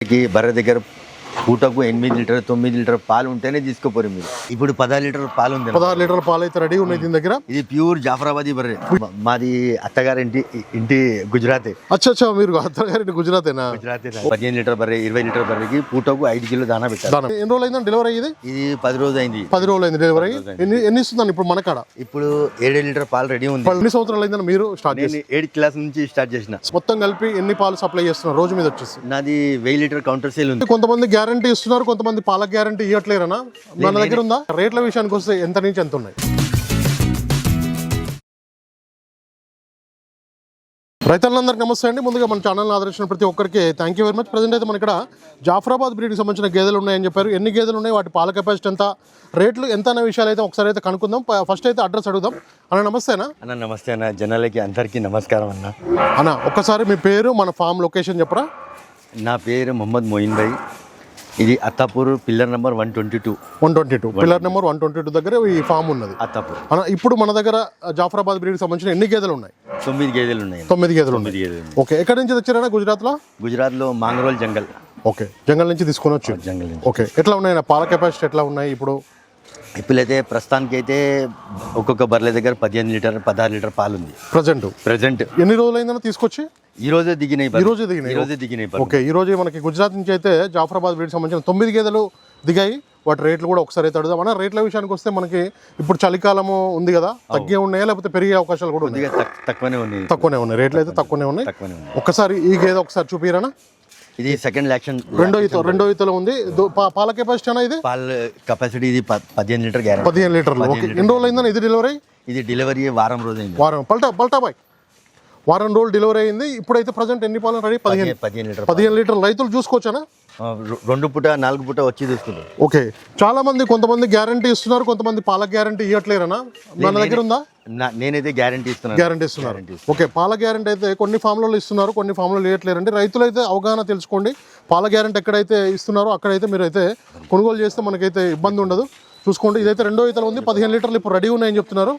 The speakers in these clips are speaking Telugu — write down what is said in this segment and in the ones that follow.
బర్రె దగ్గర పూటకు 8 లీటర్ 9 లీటర్ పాలు ఉంటేనే తీసుకోపోరు మీరు. ఇప్పుడు 16 లీటర్ పాలు ఉంది. 16 లీటర్ల పాలు అయితే రెడీ ఉన్నాయి దీని దగ్గర. ఇది ప్యూర్ జాఫరాబాదీ బర్రె. మాది అత్తగారి ఇంటి గుజరాతే. అచ్చా మీరు అత్తగారి గుజరాతేనా? గుజరాతే. 15 లీటర్ బర్రె 20 లీటర్ బర్రెకి పూటకు 5 కిలో దానా పెట్టారు. ఎన్ని రోజులు అయిందని డెలివరీ అయ్యింది? ఇది 10 రోజులు అయింది. 10 రోజులు అయింది డెలివరీ. ఎన్ని ఇస్తుందండి ఇప్పుడు మన కాడ? ఇప్పుడు 7 లీటర్ పాలు రెడీ ఉంది. ఎన్ని సంవత్సరాలు అయిందని మీరు స్టార్ట్ చేసి? 8th క్లాస్ నుంచి స్టార్ట్ చేసిన. మొత్తం కలిపి ఎన్ని పాలు సప్లై చేస్తున్నారు రోజు మీద వచ్చేసి? నాది 1000 లీటర్ కౌంటర్ సేల్ ఉంది. కొంతమంది గ్యారంటీ ఇస్తున్నారు, కొంతమంది పాలకు గ్యారంటీ ఇవ్వట్లేరనా? మన దగ్గర ఉందా? రేట్ల విషయానికి వస్తే ఎంత నుంచి ఎంత ఉన్నాయి? రైతులందరికీ నమస్తే అండి. ముందుగా మన ఛానల్ని ఆదరించిన ప్రతి ఒక్కరికి thank you very much. Present అయితే మన ఇక్కడ జాఫరాబాద్ బ్రీడ్కి సంబంధించిన గేదెలు ఉన్నాయని చెప్పారు. ఎన్ని గేదెలు ఉన్నాయి, వాటి పాల కెపాసిటీ ఎంత, రేట్లు ఎంత అనే విషయాలు అయితే ఒకసారి అయితే కనుక్కుందాం. ఫస్ట్ అయితే అడ్రస్ అడుగుదాం. అన్న నమస్తేనా? అన్న నమస్తే అన్న. జనాలకి అందరికీ నమస్కారం అన్న. అన్న ఒక్కసారి మీ పేరు, మన ఫామ్ లొకేషన్ చెప్పరా? నా పేరు మొహమ్మద్ మొయిన్ భాయ్. ఇది Attapur pillar number 122 pillar number 122 దగ్గర ఈ ఫామ్ ఉన్నది అత్తాపూర్. అన్న ఇప్పుడు మన దగ్గర జాఫరాబాద్ బ్రీడ్కి సంబంధించిన ఎన్ని గేదెలు ఉన్నాయి? 9 గేదెలు ఉన్నాయి. 9 గేదెలు ఉన్నాయి. ఓకే, ఎక్కడి నుంచి తెచ్చారా? గుజరాత్లో మాంగరోల్ జంగల్. ఓకే, జంగల్ నుంచి తీసుకొని వచ్చి. జంగల్ నుంచి. ఓకే, ఎట్లా ఉన్నాయి పాల కెపాసిటీ ఎట్లా ఉన్నాయి ఇప్పుడు? ఇప్పుడైతే ప్రస్తుతానికి అయితే ఒక్కొక్క బర్రెల దగ్గర 15 లీటర్ 16 లీటర్ పాలు ఉంది ప్రజెంట్. ఎన్ని రోజులు అయిందన్నా తీసుకొచ్చి? ఈ రోజే దిగినాయి. ఓకే, ఈ రోజు మనకి గుజరాత్ నుంచి అయితే జాఫరాబాద్ బ్రీడ్ సంబంధించిన 9 గేదెలు దిగాయి. వాటి రేట్లు కూడా ఒకసారి అయితే అడుగుదాం. అన్న రేట్ల విషయానికి వస్తే మనకి ఇప్పుడు చలికాలము ఉంది కదా, తగ్గే ఉన్నాయా లేకపోతే పెరిగే అవకాశాలు కూడా ఉన్నాయి? తక్కువనే ఉన్నాయి. రేట్లు అయితే తక్కువనే ఉన్నాయి. ఒక్కసారి ఈ గేదె ఒకసారి చూపిరానా? ఇది సెకండ్ యాక్షన్ రెండో ఈతలో ఉంది. పాల కెపాసిటీ అన్న? ఇది పాల కెపాసిటీ ఇది 15 లీటర్ గ్యారెంటీ. 15 లీటర్లు. ఓకే, ఎన్ని రోజులు అయిందని ఇది డెలివరీ? ఇది డెలివరీ వారం రోజు అయింది. పల్టా బాయ్ వారం రోజులు డెలివరీ అయింది. ఇప్పుడైతే ప్రజెంట్ ఎన్ని పాలు రెడీ? 15 లీటర్లు. రైతులు చూసుకోవచ్చానా? 2 పూట 4 పూట వచ్చి తీసుకుంటారు. ఓకే, చాలా మంది కొంతమంది గ్యారంటీ ఇస్తున్నారు, కొంతమంది పాల గ్యారంటీ ఇవ్వట్లేరనా? మన దగ్గర ఉందా? నేనైతే గ్యారంటీ ఇస్తున్నారు. ఓకే, పాల గ్యారంటీ అయితే కొన్ని ఫామ్లలో ఇస్తున్నారు, కొన్ని ఫామ్లలో ఇవ్వట్లేరండి. రైతులు అయితే అవగాహన తెలుసుకోండి. పాల గ్యారంటీ ఎక్కడైతే ఇస్తున్నారో అక్కడైతే మీరు అయితే కొనుగోలు చేస్తే మనకైతే ఇబ్బంది ఉండదు. చూసుకోండి. ఇదైతే రెండో ఈతలో ఉంది. 15 లీటర్లు ఇప్పుడు రెడీ ఉన్నాయని చెప్తున్నారు.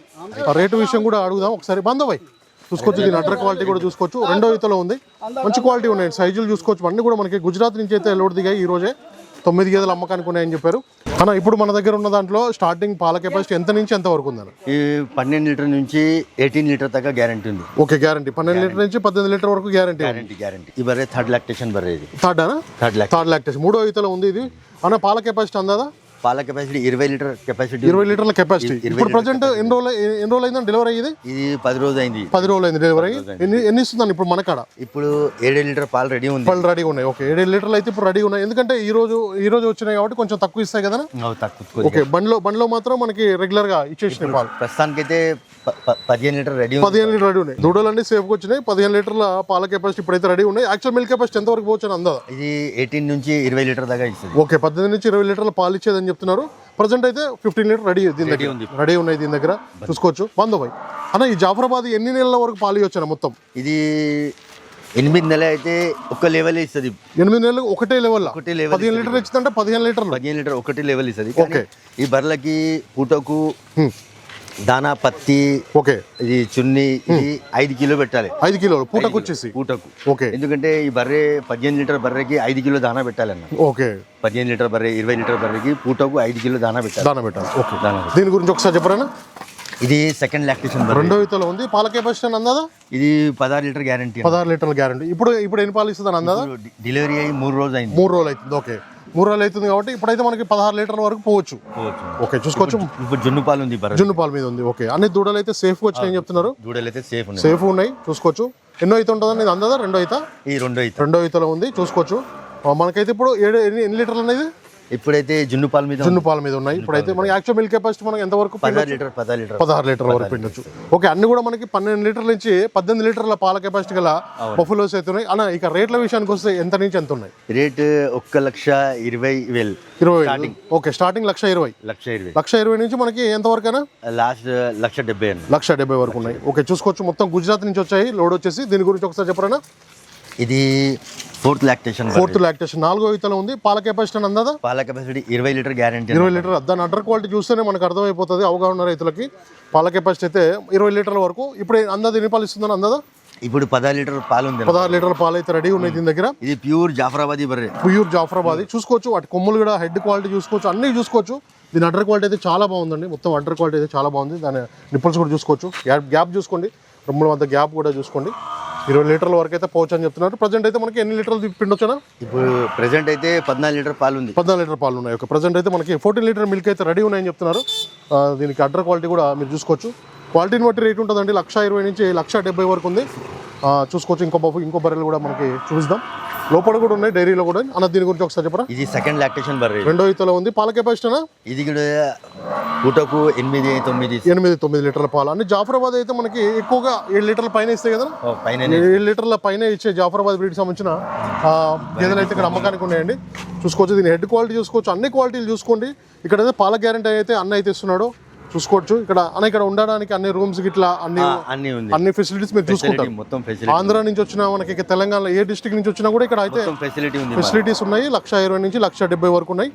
ఆ రేటు విషయం కూడా అడుగుదాం ఒకసారి. బాంధవాయ్ చూసుకోవచ్చు, దీని అడ్డర్ క్వాలిటీ కూడా చూసుకోవచ్చు. రెండో ఈతలో ఉంది, మంచి క్వాలిటీ ఉన్నాయి. సైజులు చూసుకోవచ్చు. అన్నీ కూడా మనకి గుజరాత్ నుంచి అయితే లోడ్ దిగాయి. ఈ రోజే 9 గేదెలు అమ్మకానికి ఉన్నాయని చెప్పారు. అన్న ఇప్పుడు మన దగ్గర ఉన్న దాంట్లో స్టార్టింగ్ పాల కెపాసిటీ ఎంత నుంచి ఎంత వరకు ఉందన్న? ఈ 12 లీటర్ నుంచి 18 లీటర్ దాకా గ్యారంటీ ఉంది. ఓకే, గ్యారంటీ 12 లీటర్ నుంచి 18 లీటర్ వరకు గ్యారంటీ. ఈ బర్రె థర్డ్ లాక్టేషన్ బర్రె. ఇది థర్డ్ లాక్టేషన్. మూడో ఈతలో ఉంది ఇది. అన్న పాల కెపాసిటీ అందాదా? పాల కెపాసిటీ 20 లీటర్ కెపాసిటీ. 20 లీటర్ల కెపాసిటీ. ఇప్పుడు ప్రజెంట్ ఎన్ని రోజులు అయిందని డెలివరీ అయ్యింది? ఇది 10 రోజులు అయింది. 10 రోజులు అయింది డెలివరీ. ఎన్ని ఇస్తుందండి ఇప్పుడు మన కాడ? ఇప్పుడు 7 లీటర్ పాలు రెడీ ఉంది. పాలు రెడీ ఉన్నాయి. ఓకే, 7 లీటర్లు అయితే ఇప్పుడు రెడీ ఉన్నాయి. ఎందుకంటే ఈ రోజు వచ్చినాయి కాబట్టి కొంచెం తక్కువ ఇస్తాయి కదా. ఓకే, బండ్లో మాత్రం మనకి రెగ్యులర్ గా ఇచ్చేసినాయి పాలు. ప్రస్తుతానికి అయితే 15 లీటర్ రెడీ 15 లీటర్ రెడీ ఉన్నాయి. దూడలన్నీ సేఫ్గా వచ్చినాయి. 15 లీటర్ల పాల కెపాసిటీ ఇప్పుడైతే రెడీ ఉన్నాయి. యాక్చువల్ మిల్క్ కెపాసిటీ ఎంత వరకు పోవచ్చు అందా? ఇది 18 నుంచి 20 లీటర్ దాకా ఇస్తుంది. ఓకే, 18 నుంచి 20 లీటర్ల పాలు ఇచ్చేదని చెప్తున్నారు. ప్రజెంట్ అయితే 15 లీటర్ రెడీ ఉన్నాయి దీని దగ్గర. చూసుకోవచ్చు. బాంధవాయ్ అన్న, ఈ జాఫరాబాద్ ఎన్ని నెలల వరకు పాలు ఇవ్వచ్చు మొత్తం? ఇది 8 నెలలు అయితే ఒక లెవెల్ ఇస్తుంది. 8 నెలలు ఒకటే లెవెల్. 15 లీటర్ ఇచ్చిందంటే 15 లీటర్ ఒకటే లెవెల్ ఇస్తుంది. ఓకే, ఈ బర్రెలకి పూటకు దానా పత్తి, ఓకే, ఇది చున్ని, ఇది 5 కిలో పెట్టాలి. 5 కిలోలు పూటకు వచ్చేసి. ఓకే, ఎందుకంటే ఈ బర్రె 15 లీటర్ బర్రెకి 5 కిలో దానా పెట్టాలన్న. ఓకే, 15 లీటర్ బర్రె 20 లీటర్ బర్రెకి పూటకు 5 కిలో దానా పెట్టాలి. ఓకే, దీని గురించి ఒకసారి చెప్పరా? ఇది సెకండ్ లాక్టేషన్ రెండో ఈతలో ఉంది. పాల కెపాసిటీ అందాదా? ఇది 16 లీటర్ గ్యారంటీ. 16 లీటర్ల గ్యారంటీ. ఇప్పుడు ఎన్ని పాలు ఇస్తుంది అందాదా? డెలివరీ అయ్యి 3 రోజులు అయింది. 3 రోజులు అవుతుంది. ఓకే, 3 రోజులు అవుతుంది కాబట్టి ఇప్పుడైతే మనకి 16 లీటర్ల వరకు పోవచ్చు. ఓకే, చూసుకోవచ్చు. ఇప్పుడు జున్ను పాలు ఉంది. జున్ను పాలు మీద ఉంది. ఓకే, అన్ని దూడలు అయితే సేఫ్ వచ్చినాయని చెప్తున్నారు. దూడలు అయితే సేఫ్ ఉన్నాయి. చూసుకోవచ్చు. ఎన్నో అయితే ఉంటుందని ఇది అందాదా? రెండో ఈతలో ఉంది. చూసుకోవచ్చు. మనకైతే ఇప్పుడు ఎన్ని లీటర్లు అనేది? ఇప్పుడైతే జున్ను పాల మీద ఉన్నాయి. ఇప్పుడైతే మనకి యాక్చువల్ మిల్క్ కెపాసిటీ మనకి ఎంత వరకు? 16 లీటర్ వరకు పిండొచ్చు. ఓకే, అన్ని కూడా మనకి 12 లీటర్ల నుంచి 18 లీటర్ల పాల కెపాసిటీ గల బఫెలోస్ అయితే ఉన్నాయి. అన్న ఇక రేట్ల విషయానికి వస్తే ఎంత నుంచి ఎంత ఉన్నాయి? రేట్ 1,20,000. ఓకే, స్టార్టింగ్ 1,20,000 నుంచి మనకి ఎంత వరకు అయినా? లాస్ట్ 1,70,000 వరకు ఉన్నాయి. ఓకే, చూసుకోవచ్చు. మొత్తం గుజరాత్ నుంచి వచ్చాయి లోడ్ వచ్చేసి. దీని గురించి ఒకసారి చెప్పరా? ఇది ఫోర్త్ లాక్టేషన్. నాలుగో ఈతలో ఉంది. పాల కెపాసిటీ అందాదా? పాల కెపాసిటీ 20 లీటర్ గ్యారంటీ. 20 లీటర్. దాని అడ్డర్ క్వాలిటీ చూస్తేనే మనకు అర్థమైపోతుంది అవగాహన రైతులకి. పాల కెపాసిటీ అయితే 20 లీటర్ల వరకు. ఇప్పుడు అందాది ఎన్ని పాలు ఇస్తుందని అందాదా? ఇప్పుడు 16 లీటర్ పాలు ఉంది. 16 లీటర్ల పాలు అయితే రెడీ ఉన్నాయి దీని దగ్గర. ఇది ప్యూర్ జాఫరాబాదీ బర్రె. ప్యూర్ జాఫరాబాదీ చూసుకోవచ్చు. వాటి కొమ్ములు కూడా హెడ్ క్వాలిటీ చూసుకోవచ్చు, అన్నీ చూసుకోవచ్చు. దీని అడ్డర్ క్వాలిటీ అయితే చాలా బాగుందండి. మొత్తం అడ్డర్ క్వాలిటీ అయితే చాలా బాగుంది. దాని నిప్పుల్స్ కూడా చూసుకోవచ్చు. గ్యాప్ చూసుకోండి, రొమ్ముల మధ్య గ్యాప్ కూడా చూసుకోండి. 20 లీటర్ల వరకు అయితే పోవచ్చు అని చెప్తున్నారు. ప్రజెంట్ అయితే మనకి ఎన్ని లీటర్లు పిండొచ్చానా? ఇప్పుడు ప్రెసెంట్ అయితే 14 లీటర్ పాలు ఉంది. 14 లీటర్ పాలు ఉన్నాయి. ఓకే, ప్రజెంట్ అయితే మనకి 14 లీటర్ మిల్క్ అయితే రెడీ ఉన్నాయని చెప్తున్నారు. దీనికి అడ్డర్ క్వాలిటీ కూడా మీరు చూసుకోవచ్చు. క్వాలిటీని బట్టి రేట్ ఉంటుందండి. 1,20,000 నుంచి 1,70,000 వరకు ఉంది. చూసుకోవచ్చు. ఇంకో బర్రెలు కూడా మనకి చూపిస్తాం. లోపల కూడా ఉన్నాయి, డైరీలో కూడా. అన్న దీని గురించి ఒకసారి చెప్పరా? ఇది సెకండ్ లాక్టేషన్ బర్రె. రెండో ఈతలో ఉంది. పాల కెపాసిటీనా? ఇది కూడా పూటకు 8-9 లీటర్ల పాలు. అన్ని జాఫరాబాద్ అయితే మనకి ఎక్కువగా 7 లీటర్ల పైన ఇస్తాయి కదా. పైన 7 లీటర్ల పైన ఇచ్చే జాఫరాబాద్ బ్రీడ్కి సంబంధించిన గేదెలు అయితే ఇక్కడ అమ్మకానికి ఉన్నాయండి. చూసుకోవచ్చు. దీని హెడ్ క్వాలిటీ చూసుకోవచ్చు, అన్ని క్వాలిటీలు చూసుకోండి. ఇక్కడైతే పాల గ్యారెంటీ అయితే అన్న అయితే ఇస్తున్నాడు. చూసుకోవచ్చు. ఇక్కడ ఉండడానికి అన్ని రూమ్స్ గిట్లా అన్ని ఫెసిలిటీస్ మీరు చూసుకుంటారు. ఆంధ్ర నుంచి వచ్చినా మనకి తెలంగాణ ఏ డిస్ట్రిక్ట్ నుంచి వచ్చినా కూడా ఇక్కడ అయితే ఫెసిలిటీస్ ఉన్నాయి. 1,20,000 నుంచి 1,70,000 వరకు ఉన్నాయి.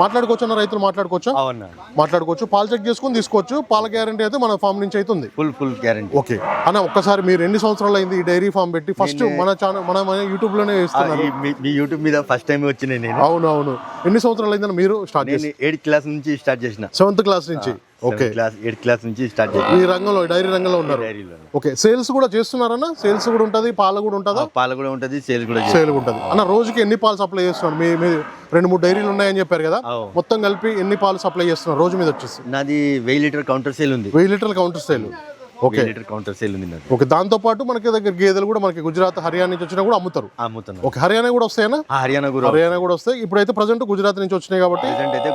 మాట్లాడుకోవచ్చు అన్న, రైతులు మాట్లాడుకోవచ్చు. పాలు చెక్ చేసుకుని తీసుకోవచ్చు. పాల గ్యారెంటీ అయితే మన ఫామ్ నుంచి అయితే ఉంది. Full guarantee. ఓకే అన్న, ఒక్కసారి మీరు ఎన్ని సంవత్సరాలు అయింది ఈ డైరీ ఫామ్ పెట్టి? ఫస్ట్ మన ఛానల్ మన యూట్యూబ్ లోనే వేస్తున్నారు. మీ యూట్యూబ్ మీద ఫస్ట్ టైం వచ్చిన నేను. అవును. ఎన్ని సంవత్సరాలు అయిందని మీరు స్టార్ట్ చేసి? 8th క్లాస్ నుంచి స్టార్ట్ చేసిన. 7th క్లాస్ నుంచి. ఓకే, 8th క్లాస్ నుంచి స్టార్ట్ చేసి ఈ రంగంలో, డైరీ రంగంలో ఉన్నారు. ఓకే, సేల్స్ కూడా చేస్తున్నారన్న? సేల్స్ కూడా ఉంటది, పాలు కూడా ఉంటుందా? పాలు కూడా ఉంటది, సేల్ ఉంటుంది. అన్న రోజుకి ఎన్ని పాలు సప్లై చేస్తున్నారు? మీ 2-3 డైరీలు ఉన్నాయని చెప్పారు కదా, మొత్తం కలిపి ఎన్ని పాలు సప్లై చేస్తున్నారు రోజు మీద వచ్చేసి? నాది 1000 లీటర్ కౌంటర్ సేల్ ఉంది. 1000 లీటర్ల counter sale. Okay, counter sale ఉంది. ఓకే, దాంతో పాటు మనకి దగ్గర గేదెలు కూడా మనకి గుజరాత్, హర్యానా నుంచి వచ్చినా కూడా అమ్ముతారు. ఓకే, హర్యానా కూడా వస్తాయనా? హర్యానా కూడా వస్తాయి. ఇప్పుడైతే ప్రజెంట్ గుజరాత్ నుంచి వచ్చినాయి కాబట్టి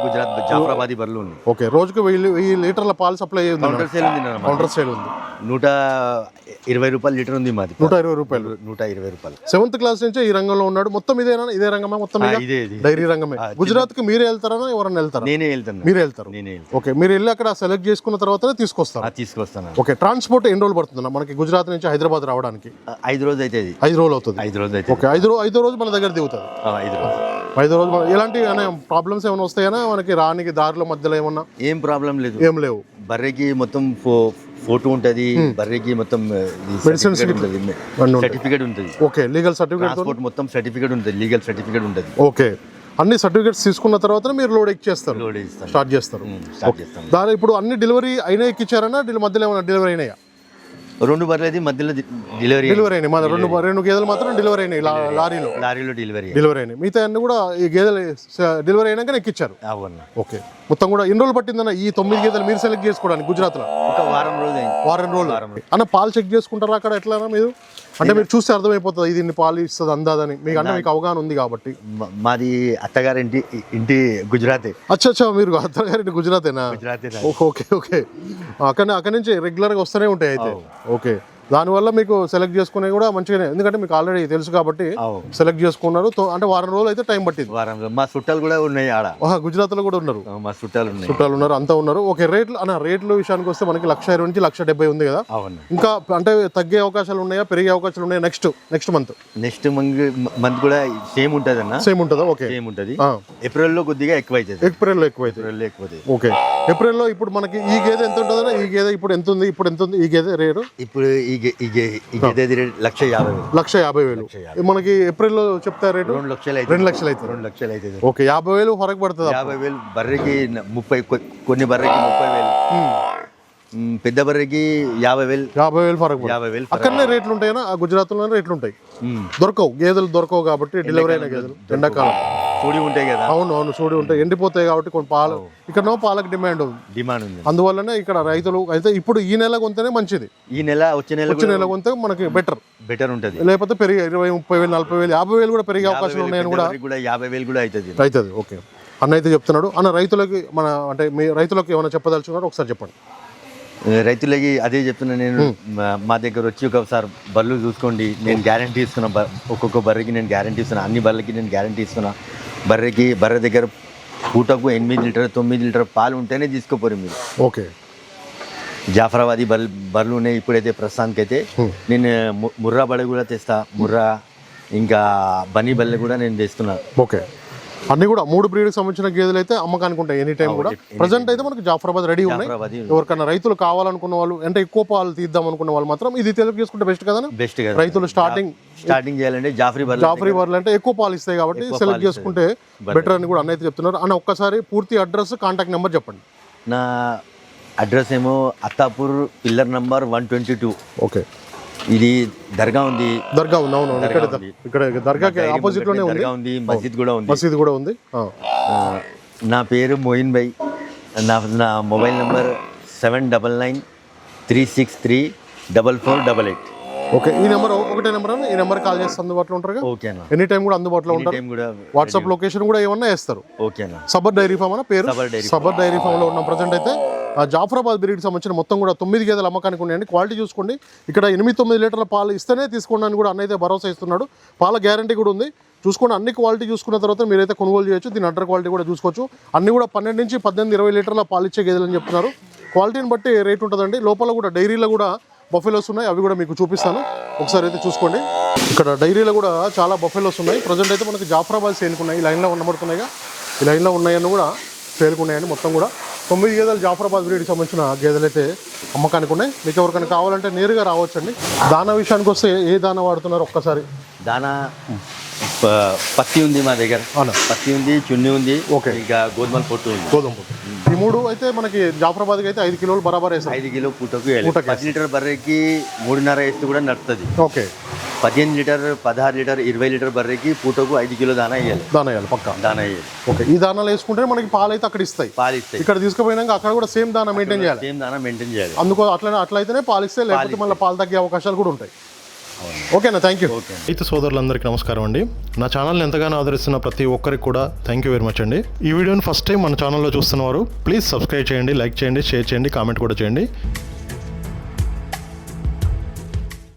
గుజరాత్ జాఫరాబాదీ బర్రెలు ఉన్నాయి. ఓకే, రోజుకి 1000 లీటర్ల పాలు సప్లై కౌంటర్ సేల్ ఉంది. 120 రూపాయలు లీటర్ ఉంది మాది. 120 రూపాయలు. 7th క్లాస్ నుంచి ఈ రంగంలో ఉన్నాడు. మొత్తం ఇదే రంగమా? మొత్తం డైరీ రంగమే. గుజరాత్ కి మీరే వెళ్తారా, ఎవరన్నా వెళ్తారా? నేనే వెళ్తాను. మీరే వెళ్తారు. ఓకే, మీరు వెళ్ళి అక్కడ సెలెక్ట్ చేసుకున్న తర్వాత తీసుకొస్తాను. ఓకే, ట్రాన్స్పోర్ట్ ఎన్ని రోజులు పడుతుందా మనకి గుజరాత్ నుంచి హైదరాబాద్ రావడానికి? 5 రోజులు అయితే. 5 రోజులు అవుతుంది. ఓకే, 5 రోజు మన దగ్గర దిగుతుంది. 5 రోజు ఎలాంటి ప్రాబ్లమ్స్ ఏమైనా వస్తాయనా మనకి రానికి దారిలో మధ్యలో? ఏమన్నా ఏం ప్రాబ్లం లేదు. ఏం లేవు. బర్రెకి మొత్తం ఫోటో ఉంటది, బర్రెకి మొత్తం సర్టిఫికేట్ ఉంటుంది. ఓకే, లీగల్ సర్టిఫికేట్ మొత్తం సర్టిఫికేట్ ఉంటుంది, లీగల్ సర్టిఫికేట్ ఉంటుంది. ఓకే, అన్ని సర్టిఫికేట్స్ తీసుకున్న తర్వాత మీరు లోడ్ ఎక్కిస్తారు, స్టార్ట్ చేస్తారు. దాని ఇప్పుడు అన్ని డెలివరీ అయినా ఎక్కించారనా? మధ్యలో ఏమైనా డెలివరీ అయినాయా? 2 బర్రెలది మధ్యలో డెలివరీ అయినాయి. మన 2 గేదెలు మాత్రం డెలివరీ అయినాయి. లారీలో డెలివరీ అయినాయి. మిగతా అన్ని కూడా ఈ గేదెలు డెలివరీ అయినాక ఎక్కించారు. ఓకే, మొత్తం కూడా ఎన్ని రోజులు పట్టిందన్న ఈ 9 గేదెలు మీరు సెలెక్ట్ చేసుకోవడానికి గుజరాత్ లో? ఒక వారం రోజులు. అన్న పాలు చెక్ చేసుకుంటారా అక్కడ? ఎట్లా మీరు అంటే మీరు చూస్తే అర్థమైపోతుంది ఇది ఇన్ని పాలు ఇస్తుంది అందాదని మీకు? అంటే మీకు అవగాహన ఉంది కాబట్టి. మాది అత్తగారి ఇంటి గుజరాతే. అచ్చా, మీరు అత్తగారి గుజరాతేనా? ఓకే, అక్కడ నుంచి రెగ్యులర్ గా వస్తూనే ఉంటాయి అయితే. ఓకే, దానివల్ల మీకు సెలెక్ట్ చేసుకునే కూడా మంచిగానే, ఎందుకంటే మీకు ఆల్రెడీ తెలుసు కాబట్టి సెలెక్ట్ చేసుకున్నారు. అంటే వారం రోజులు అయితే టైం పట్టింది. మా చుట్టాలు కూడా ఉన్నాయి ఆడ, గుజరాత్ లో కూడా ఉన్నారు. మా చుట్టాలు ఉన్నారు, అంతా ఉన్నారు. ఓకే, రేట్లు విషయానికి వస్తే మనకి 1,20,000 నుంచి 1,70,000 ఉంది కదా. ఇంకా అంటే తగ్గే అవకాశాలు ఉన్నాయా, పెరిగే అవకాశాలు ఉన్నాయా? నెక్స్ట్ మంత్ కూడా సేమ్ ఉంటుంది అన్న. సేమ్ ఉంటుందా? ఓకే, సేమ్ ఉంటుంది. ఏప్రిల్ లో కొద్దిగా ఎక్కువ అవుతుంది. ఓకే, ఏప్రిల్ లో ఇప్పుడు మనకి ఈ గేదె ఎంత ఉంటుందన్నా? ఈ గేదె ఇప్పుడు ఎంత ఉంది? ఈ గేదె రేటు ఇప్పుడు ఈ గేదె 1,50,000. మనకి ఏప్రిల్ లో చెప్తా రేటు 2 లక్షలు అయితే. ఓకే, 50,000 ఫరక్ పడుతుంది. 50,000 బర్రెకి 30, కొన్ని బర్రెకి 30,000, పెద్ద బర్రెకి 50,000 ఫరక్. 50,000 అక్కడనే రేట్లు ఉంటాయనా? ఆ గుజరాత్ లోనే రేట్లు ఉంటాయి. గేదెలు దొరకవు కాబట్టి డెలివరీ అయిన గేదెలు ఎండాకాలం సూడి ఉంటాయి కదా. అవును, సూడి ఉంటాయి, ఎండిపోతాయి కాబట్టి కొన్ని పాలు ఇక్కడ పాలకు డిమాండ్ ఉంది. అందువల్లనే ఇక్కడ రైతులు అయితే ఇప్పుడు ఈ నెల కొంతనే మంచిది. వచ్చే నెల కొంత మనకి బెటర్ ఉంటుంది. లేకపోతే పెరిగి 20,000, 30,000, 40,000, 50,000 కూడా పెరిగే అవకాశాలు ఉన్నాయని కూడా 50,000 కూడా అవుతుంది. ఓకే, అన్న అయితే చెప్తున్నాడు. అన్న రైతులకి అంటే మీ రైతులకు ఏమైనా చెప్పదలుచుకున్నారో ఒకసారి చెప్పండి. రైతులకి అదే చెప్తున్నా నేను. మా దగ్గర వచ్చి ఒకసారి బర్రెలు చూసుకోండి, నేను గ్యారంటీ ఇస్తున్నా. ఒక్కొక్క బర్రెకి నేను గ్యారంటీ ఇస్తున్నా, అన్ని బర్రెలకి నేను గ్యారంటీ ఇస్తున్నా. బర్రె దగ్గర పూటకు 8 లీటర్ 9 లీటర్ పాలు ఉంటేనే తీసుకోపోరు మీరు. ఓకే, జాఫరాబాదీ బర్రెలు ఉన్నాయి ఇప్పుడైతే ప్రస్తుతానికి అయితే. నేను ముర్రా బర్రె కూడా తెస్తా, ముర్రా ఇంకా బన్నీ బర్రె కూడా నేను తెస్తున్నా. ఓకే, అన్ని కూడా 3 బ్రీడ్కి సంబంధించిన గేదెలు అయితే అమ్మకానికి ఉంటాయి ఎనీ టైం కూడా. ప్రజెంట్ అయితే మనకి జాఫరాబాద్ రెడీ ఉన్నాయి. ఎవరికైనా రైతులు కావాలనుకున్న వాళ్ళు అంటే ఎక్కువ పాలు తీద్దాం అనుకున్న వాళ్ళు మాత్రం ఇది తెలుగు చేసుకుంటే బెస్ట్ కదా. బెస్ట్ కదా. రైతులు స్టార్టింగ్ చేయాలంటే జాఫ్రీ బర్రెలు అంటే ఎక్కువ పాలు ఇస్తాయి కాబట్టి సెలెక్ట్ చేసుకుంటే బెటర్ అని కూడా అన్నైతే చెప్తున్నారు. అన్న ఒక్కసారి పూర్తి అడ్రస్ కాంటాక్ట్ నెంబర్ చెప్పండి. నా అడ్రస్ ఏమో అత్తాపూర్ పిల్లర్ నంబర్ 122. ఓకే, ఇది దర్గా ఉంది. అవును ఇక్కడ దర్గాకి ఆపోజిట్ లోనే ఉంది. మస్జిద్ కూడా ఉంది. నా పేరు మోయిన్ భాయ్. నా మొబైల్ నంబర్ 7993634488. ఓకే, ఈ నెంబర్ ఒకటే నెంబర్ అన్న. ఈ నెంబర్ కాల్ చేస్తే అందుబాటులో ఉంటారు. ఓకే అన్న. ఎనీ టైం కూడా అందుబాటులో ఉంటారు. వాట్సాప్ లొకేషన్ కూడా ఏమన్నా వేస్తారు. ఓకే అన్న. సబర్ డైరీ ఫామ్ అన్న పేరు. సబర్ డైరీ ఫామ్ లో ఉన్న ప్రజెంట్ అయితే జాఫరాబాద్ బ్రీడ్ సంబంధించిన మొత్తం కూడా 9 గేదెలు అమ్మకానికి ఉన్నాయండి. క్వాలిటీ చూసుకోండి. ఇక్కడ 8-9 లీటర్ల పాలు ఇస్తేనే తీసుకోండి అని కూడా అన్నైతే భరోసా ఇస్తున్నాడు. పాల గ్యారంటీ కూడా ఉంది. చూసుకోండి, అన్ని క్వాలిటీ చూసుకున్న తర్వాత మీరైతే కొనుగోలు చేయొచ్చు. దీని అండర్ క్వాలిటీ కూడా చూసుకోవచ్చు. అన్ని కూడా 12 నుంచి 18-20 లీటర్ల పాలు ఇచ్చే గేదెలు అని చెప్తున్నారు. క్వాలిటీని బట్టి రేట్ ఉంటుందండి. లోపల కూడా డైరీలో కూడా బఫెలోస్ ఉన్నాయి. అవి కూడా మీకు చూపిస్తాను, ఒకసారి అయితే చూసుకోండి. ఇక్కడ డైరీలో కూడా చాలా బఫెలోస్ ఉన్నాయి. ప్రజెంట్ అయితే మనకి జాఫరాబాద్ సేల్కున్నాయి. ఈ లైన్లో ఉండబడుతున్నాయిగా. ఈ లైన్లో ఉన్నాయని కూడా సేల్కున్నాయండి. మొత్తం కూడా 9 గేదెలు జాఫరాబాద్ బ్రీడ్కి సంబంధించిన గేదెలు అయితే అమ్మకానికి ఉన్నాయి. మీకు ఎవరికైనా కావాలంటే నేరుగా రావచ్చండి. దానా విషయానికి వస్తే ఏ దానా వాడుతున్నారు ఒక్కసారి? దానా పత్తి ఉంది మా దగ్గర. పత్తి ఉంది, చున్ని ఉంది. ఓకే, ఇంకా గోధుమ పొట్టు ఉంది. ఈ 3 అయితే మనకి జాఫరాబాద్కి అయితే 5 కిలోలు బరాబర్ వేస్తాం. 5 కిలో పూటకు 10 లీటర్ బర్రెకి 3.5 వేస్తే కూడా నడుతుంది. ఓకే, 15 లీటర్, 16 లీటర్, 20 లీటర్ బర్రెకి పూటకు 5 కిలో దానా వేయాలి. పక్కా దానా వేయాలి. ఓకే, ఈ దానాలు వేసుకుంటే మనకి పాలు అయితే అక్కడ ఇస్తాయి. ఇక్కడ తీసుకుపోయినాక అక్కడ కూడా సేమ్ దానా మెయింటైన్ చేయాలి. అందుకో అట్లయితేనే పాలు ఇస్తాయి, లేకపోతే మళ్ళీ పాలు తగ్గే అవకాశాలు కూడా ఉంటాయి. ఓకేనా, థ్యాంక్ యూ. రైతు సోదరులందరికీ నమస్కారం అండి. నా ఛానల్ని ఎంతగానో ఆదరిస్తున్న ప్రతి ఒక్కరికి కూడా థ్యాంక్ యూ వెరీ మచ్ అండి. ఈ వీడియోని ఫస్ట్ టైం మన ఛానల్లో చూస్తున్నవారు ప్లీజ్ సబ్స్క్రైబ్ చేయండి, లైక్ చేయండి, షేర్ చేయండి, కామెంట్ కూడా చేయండి.